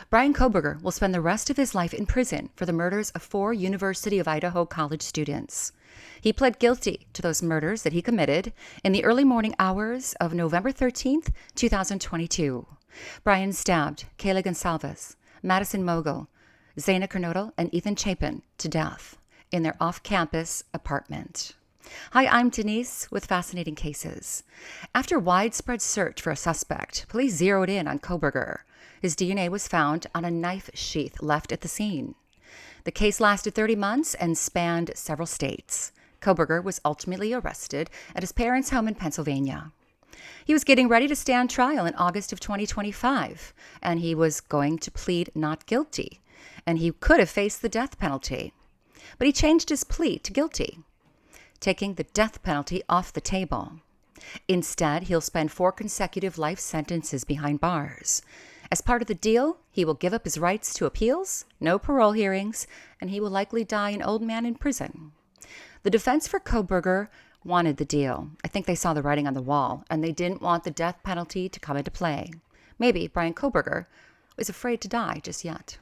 Bryan Kohberger will spend the rest of his life in prison for the murders of 4 University of Idaho college students. He pled guilty to those murders that he committed in the early morning hours of November 13th, 2022. Bryan stabbed Kayla Gonsalves, Madison Mogul, Zaina Kernodle, and Ethan Chapin to death in their off-campus apartment. Hi, I'm Denise with Fascinating Cases. After widespread search for a suspect, police zeroed in on Kohberger. His DNA was found on a knife sheath left at the scene. The case lasted 30 months and spanned several states. Kohberger was ultimately arrested at his parents' home in Pennsylvania. He was getting ready to stand trial in August of 2025, and he was going to plead not guilty, and he could have faced the death penalty. But he changed his plea to guilty, taking the death penalty off the table. Instead, he'll spend 4 consecutive life sentences behind bars. As part of the deal, he will give up his rights to appeals, no parole hearings, and he will likely die an old man in prison. The defense for Kohberger wanted the deal. I think they saw the writing on the wall, and they didn't want the death penalty to come into play. Maybe Bryan Kohberger was afraid to die just yet.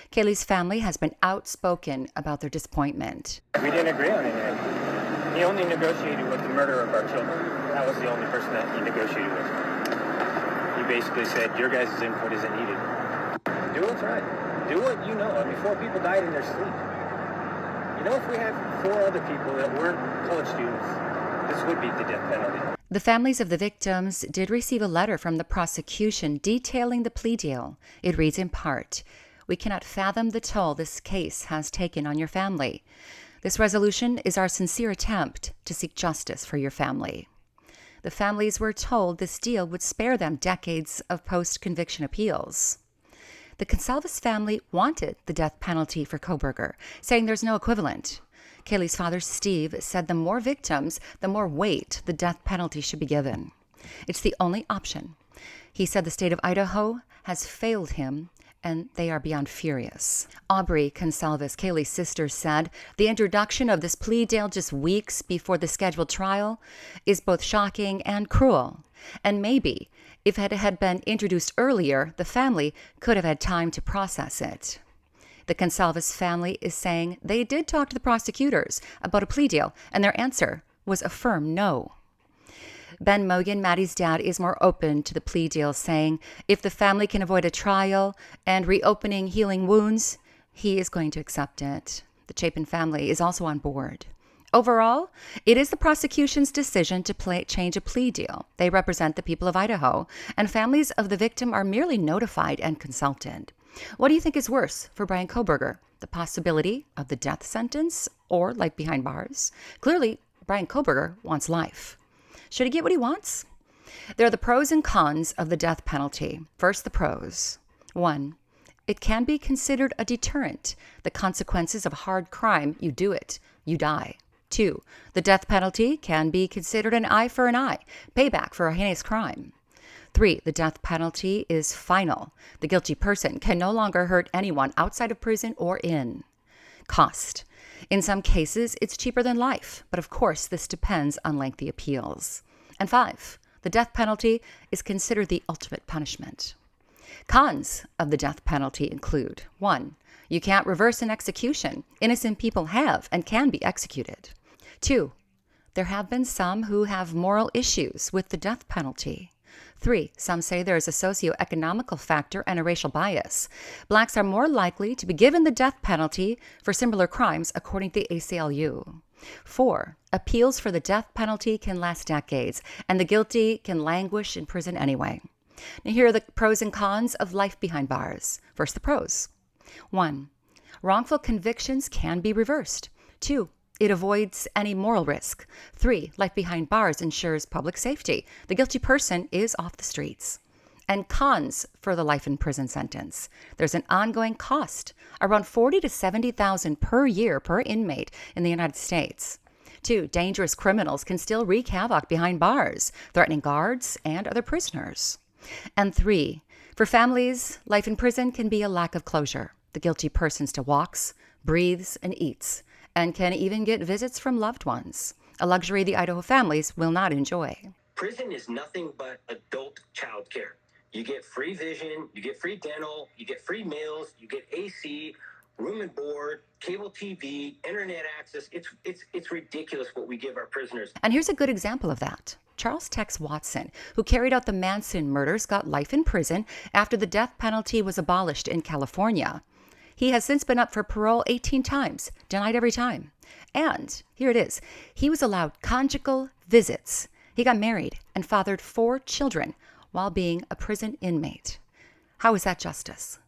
Kaylee's family has been outspoken about their disappointment. We didn't agree on anything. He only negotiated with the murderer of our children. That was the only person that he negotiated with. He basically said, your guys' input isn't needed. Do what's right. Do what you know. I mean, 4 people died in their sleep. You know, if we had 4 other people that weren't college students, this would be the death penalty. The families of the victims did receive a letter from the prosecution detailing the plea deal. It reads in part, "We cannot fathom the toll this case has taken on your family. This resolution is our sincere attempt to seek justice for your family." The families were told this deal would spare them decades of post-conviction appeals. The Gonsalves family wanted the death penalty for Kohberger, saying there's no equivalent. Kaylee's father, Steve, said the more victims, the more weight the death penalty should be given. It's the only option. He said the state of Idaho has failed him, and they are beyond furious. Aubrey Gonsalves, Kaylee's sister, said the introduction of this plea deal just weeks before the scheduled trial is both shocking and cruel. And maybe, if it had been introduced earlier, the family could have had time to process it. The Gonsalves family is saying they did talk to the prosecutors about a plea deal, and their answer was a firm no. Ben Mogan, Maddie's dad, is more open to the plea deal, saying if the family can avoid a trial and reopening healing wounds, he is going to accept it. The Chapin family is also on board. Overall, it is the prosecution's decision to change a plea deal. They represent the people of Idaho, and families of the victim are merely notified and consulted. What do you think is worse for Bryan Kohberger? The possibility of the death sentence or life behind bars? Clearly, Bryan Kohberger wants life. Should he get what he wants? There are the pros and cons of the death penalty. First, the pros. 1. It can be considered a deterrent. The consequences of hard crime, you do it, you die. 2. The death penalty can be considered an eye for an eye, payback for a heinous crime. 3. The death penalty is final. The guilty person can no longer hurt anyone outside of prison or in. Cost. In some cases, it's cheaper than life, but of course, this depends on lengthy appeals. And 5. The death penalty is considered the ultimate punishment. Cons of the death penalty include 1. You can't reverse an execution. Innocent people have and can be executed. 2. There have been some who have moral issues with the death penalty. 3. Some say there is a socioeconomical factor and a racial bias. Blacks are more likely to be given the death penalty for similar crimes, according to the ACLU. 4. Appeals for the death penalty can last decades, and the guilty can languish in prison anyway. Now, here are the pros and cons of life behind bars. First, the pros. 1. Wrongful convictions can be reversed. 2. It avoids any moral risk. 3. Life behind bars ensures public safety. The guilty person is off the streets. And cons for the life in prison sentence. There's an ongoing cost, around $40,000 to $70,000 per year per inmate in the United States. 2. Dangerous criminals can still wreak havoc behind bars, threatening guards and other prisoners. And 3. For families, life in prison can be a lack of closure. The guilty person still walks, breathes, and eats, and can even get visits from loved ones, a luxury the Idaho families will not enjoy. Prison is nothing but adult childcare. You get free vision, you get free dental, you get free meals, you get AC, room and board, cable TV, internet access. It's ridiculous what we give our prisoners. And here's a good example of that. Charles Tex Watson, who carried out the Manson murders, got life in prison after the death penalty was abolished in California. He has since been up for parole 18 times, denied every time. And here it is. He was allowed conjugal visits. He got married and fathered 4 children while being a prison inmate. How is that justice?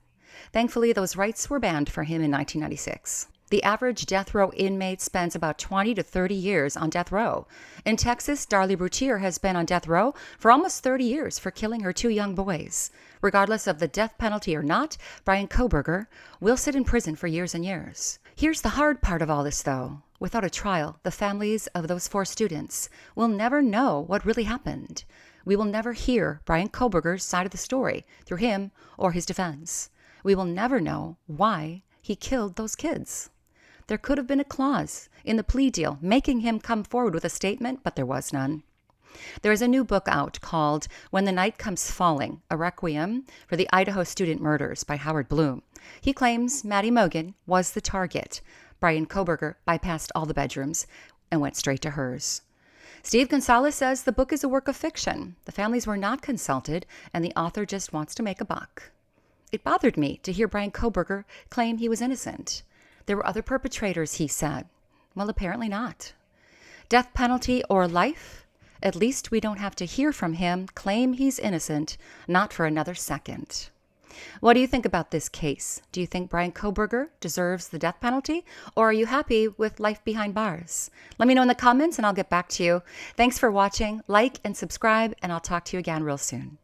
Thankfully, those rights were banned for him in 1996. The average death row inmate spends about 20 to 30 years on death row. In Texas, Darlie Routier has been on death row for almost 30 years for killing her 2 young boys. Regardless of the death penalty or not, Bryan Kohberger will sit in prison for years and years. Here's the hard part of all this, though. Without a trial, the families of those 4 students will never know what really happened. We will never hear Bryan Kohberger's side of the story through him or his defense. We will never know why he killed those kids. There could have been a clause in the plea deal making him come forward with a statement, but there was none. There is a new book out called When the Night Comes Falling, a Requiem for the Idaho Student Murders by Howard Bloom. He claims Maddie Mogen was the target. Bryan Kohberger bypassed all the bedrooms and went straight to hers. Steve Gonzalez says the book is a work of fiction. The families were not consulted, and the author just wants to make a buck. It bothered me to hear Bryan Kohberger claim he was innocent. There were other perpetrators, he said. Well, apparently not. Death penalty or life? At least we don't have to hear from him claim he's innocent, not for another second. What do you think about this case? Do you think Bryan Kohberger deserves the death penalty, or are you happy with life behind bars? Let me know in the comments and I'll get back to you. Thanks for watching. Like and subscribe, and I'll talk to you again real soon.